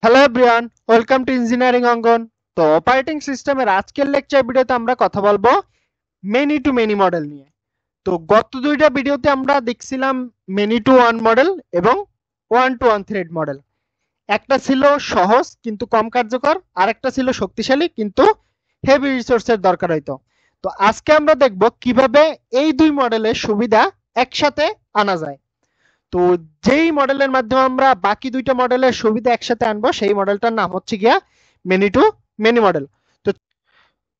Hello everyone, welcome to engineering Angan. তো operating সিস্টেমের আজকের লেকচার ভিডিওতে আমরা কথা বলবো মেনি টু মেনি মডেল নিয়ে। তো গত দুইটা ভিডিওতে আমরা দেখছিলাম মেনি টু ওয়ান মডেল এবং one to one thread model. একটা ছিল সহজ কিন্তু কম কার্যকর, আর একটা ছিল শক্তিশালী কিন্তু হেভি রিসোর্সের দরকার হইতো। তো আজকে আমরা দেখব কিভাবে এই দুই মডেলের সুবিধা একসাথে আনা যায়। তো যেই মডেলের মাধ্যমে আমরা বাকি দুইটা মডেলের সুবিধা একসাথে আনবো সেই মডেলটার নাম হচ্ছে গিয়া মেনি টু মেনি মডেল। তো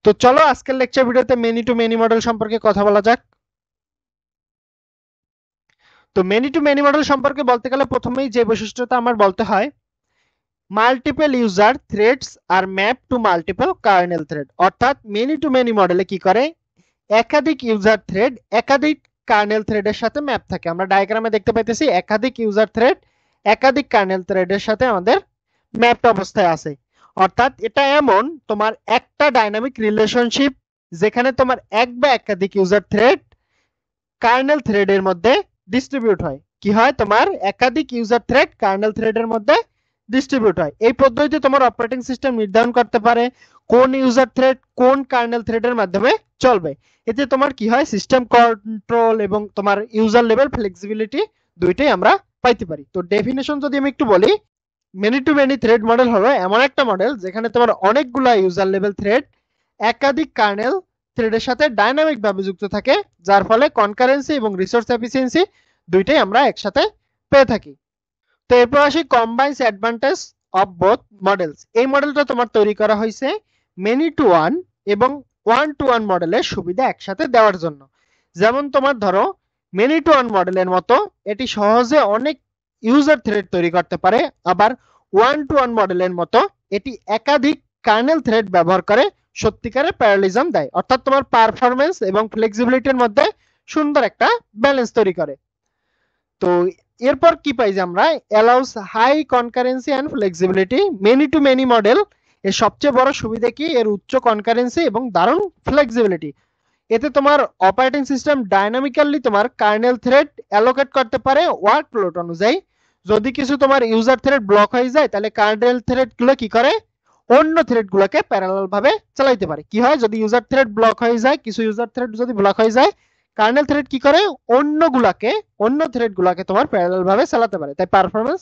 তো চলো আজকের লেকচার ভিডিওতে মেনি টু মেনি মডেল সম্পর্কে কথা বলা যাক। তো মেনি টু মেনি মডেল সম্পর্কে বলতে গেলে প্রথমেই যে বৈশিষ্ট্যটা আমার বলতে হয়, মাল্টিপল ইউজার থ্রেডস আর map to multiple kernel thread. অর্থাৎ মেনি টু মেনি মডেলে কি করে, একাধিক ইউজার থ্রেড একাধিক কার্নেল থ্রেডের সাথে ম্যাপ থাকে। আমরা ডায়াগ্রামে দেখতে পাইতেছি একাধিক ইউজার থ্রেড একাধিক কার্নেল থ্রেডের সাথে আমাদের ম্যাপড অবস্থায় আছে। অর্থাৎ এটা এমন তোমার একটা ডাইনামিক রিলেশনশিপ যেখানে তোমার এক বা একাধিক ইউজার থ্রেড কার্নেল থ্রেডের মধ্যে ডিস্ট্রিবিউট হয়। কি হয়, তোমার একাধিক ইউজার থ্রেড কার্নেল থ্রেডের মধ্যে ডিস্ট্রিবিউট হয়। এই পদ্ধতিতে তোমার অপারেটিং সিস্টেম নির্ধারণ করতে পারে কোন ইউজার থ্রেড কোন কার্নেল থ্রেডের মাধ্যমে চলবে। এতে তোমার কি হয়, সিস্টেম কন্ট্রোল এবং তোমার ইউজার লেভেল ফ্লেক্সিবিলিটি দুইটাই আমরা পাইতে পারি। তো ডেফিনেশন যদি আমি একটু বলি, many to many thread model হলো এমন একটা মডেল যেখানে তোমার অনেকগুলা ইউজার লেভেল থ্রেড একাধিক কার্নেল থ্রেডের সাথে ডাইনামিক ভাবে যুক্ত থাকে, যার ফলে কনকারেন্সি এবং রিসোর্স এফিসিয়েন্সি দুইটাই আমরা একসাথে পেয়ে থাকি। তো এরপর আসি combines advantage of both models. এই মডেলটা তোমার তৈরি করা হয়েছে মেনি টু ওয়ান এবং ওয়ান টু ওয়ান মডেলের সুবিধা একসাথে দেওয়ার জন্য। যেমন তোমার ধরো মেনি টু ওয়ান মডেলের মতো এটি সহজে অনেক ইউজার থ্রেড তৈরি করতে পারে, আবার ওয়ান টু ওয়ান মডেলের মতো এটি একাধিক কার্নেল থ্রেড ব্যবহার করে সত্যিকারের প্যারালিজম দেয়। অর্থাৎ তোমার পারফরমেন্স এবং ফ্লেক্সিবিলিটির মধ্যে সুন্দর একটা ব্যালেন্স তৈরি করে। তো এরপর কি পাই যে আমরা allows high concurrency and flexibility. Many to many model এর সবচেয়ে বড় সুবিধা কি, এর উচ্চ কনকারেন্সি এবং দারুণ ফ্লেক্সিবিলিটি। এতে তোমার অপারেটিং সিস্টেম ডাইনামিক্যালি তোমার কার্নেল থ্রেড অ্যালোকেট করতে পারে ওয়ার্কলোড অনুযায়ী। যদি কিছু তোমার ইউজার থ্রেড ব্লক হয়ে যায় তাহলে কার্নেল থ্রেড গুলো কি করে, অন্য থ্রেড গুলোকে প্যারালাল ভাবে চালাইতে পারে। কি হয়, যদি ইউজার থ্রেড ব্লক হয়ে যায়, কিছু ইউজার থ্রেড যদি ব্লক হয়ে যায়, কার্নেল থ্রেড কি করে, অন্য থ্রেড গুলাকে তোমার প্যারালাল ভাবে চালাতে পারে, তাই পারফরমেন্স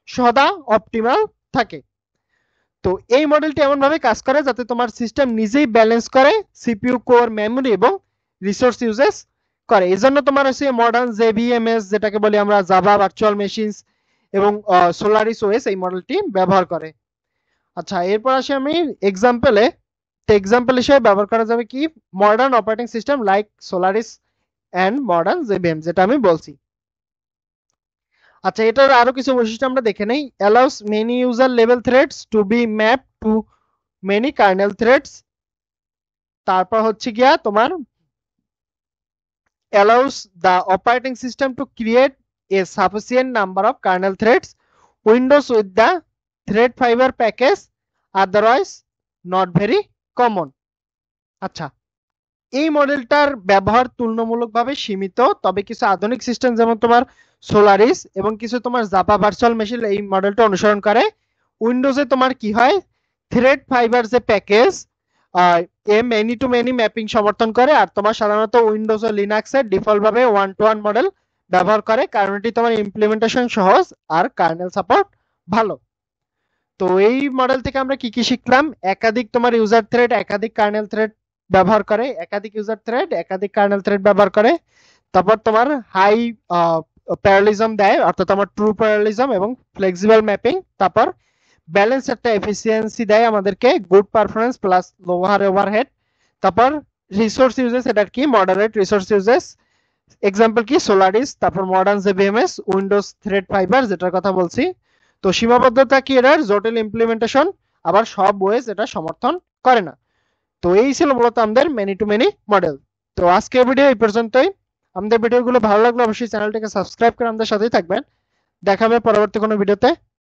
সদা অপটিমাল থাকে। তো এই মডেলটি এমন ভাবে কাজ করে যাতে তোমার সিস্টেম নিজেই ব্যালেন্স করে সিপিইউ কোর মেমোরি এবং রিসোর্স ইউজেস করে। এজন্য তোমার হচ্ছে মডার্ন জেভিএমএস যেটাকে বলি আমরা, জাভা ভার্চুয়াল মেশিনস এবং সোলারিস ওএস এই মডেলটি ব্যবহার করে। আচ্ছা, এরপর আসি আমি এক্সাম্পলে। তো এক্সাম্পল হিসেবে ব্যবহার করা যাবে কি, modern operating system like Solaris and modern JVM যেটা আমি বলছি। আচ্ছা, এটার আরো কিছু বৈশিষ্ট্য আমরা দেখে নেই। Allows many user level threads to be map to many kernel threads. তারপর হচ্ছে গিয়া তোমার allows the operating system to create a sufficient number of kernel threads windows with the thread fiber package, otherwise not very common. আচ্ছা, এই মডেলটার ব্যবহার তুলনামূলকভাবে সীমিত, তবে কিছু আধুনিক সিস্টেম যেমন তোমার সোলারিস এবং কিছু তোমার জাভা ভার্চুয়াল মেশিন এই মডেলটা অনুসরণ করে। উইন্ডোজে তোমার কি হয়, থ্রেড ফাইবার যে package many to many mapping সমর্থন করে, আর তোমার সাধারণত উইন্ডোজ ও লিনাক্সের ডিফল্ট ভাবে ওয়ান টু ওয়ান মডেল ব্যবহার করে, কারণ এটি তোমার ইমপ্লিমেন্টেশন সহজ আর কার্নেল সাপোর্ট ভালো। তো এই মডেল থেকে আমরা কি কি শিখলাম, একাধিক তোমার ইউজার থ্রেড একাধিক কার্নেল থ্রেড ব্যবহার করে, একাধিক ইউজার থ্রেড একাধিক কার্নেল থ্রেড ব্যবহার করে। তারপর তোমার হাই প্যারালিজম দেয়, অর্থাৎ তোমার ট্রু প্যারালিজম এবং ফ্লেক্সিবল ম্যাপিং। তারপর ব্যালেন্স একটা এফিসিয়েন্সি দেয় আমাদেরকে, good performance plus lower overhead. তারপর রিসোর্স ইউজেস, এটা কি মডারেট রিসোর্স ইউজেস, এক্সাম্পল কি সোলারিস। তারপর মডার্ন জেভিএমএস, উইন্ডোজ থ্রেড ফাইবার যেটার কথা বলছি। তো সীমাবদ্ধতা কি, এটার জটিল ইমপ্লিমেন্টেশন, আবার সব ওয়েস এটা সমর্থন করে না। তো এই ছিল মূলত আমাদের মেনি টু মেনি মডেল। তো আজকের ভিডিও এই পর্যন্তই। আমাদের ভিডিওগুলো ভালো লাগলে অবশ্যই চ্যানেলটাকে সাবস্ক্রাইব করে আমাদের সাথেই থাকবেন। দেখা হবে পরবর্তী কোনো ভিডিওতে।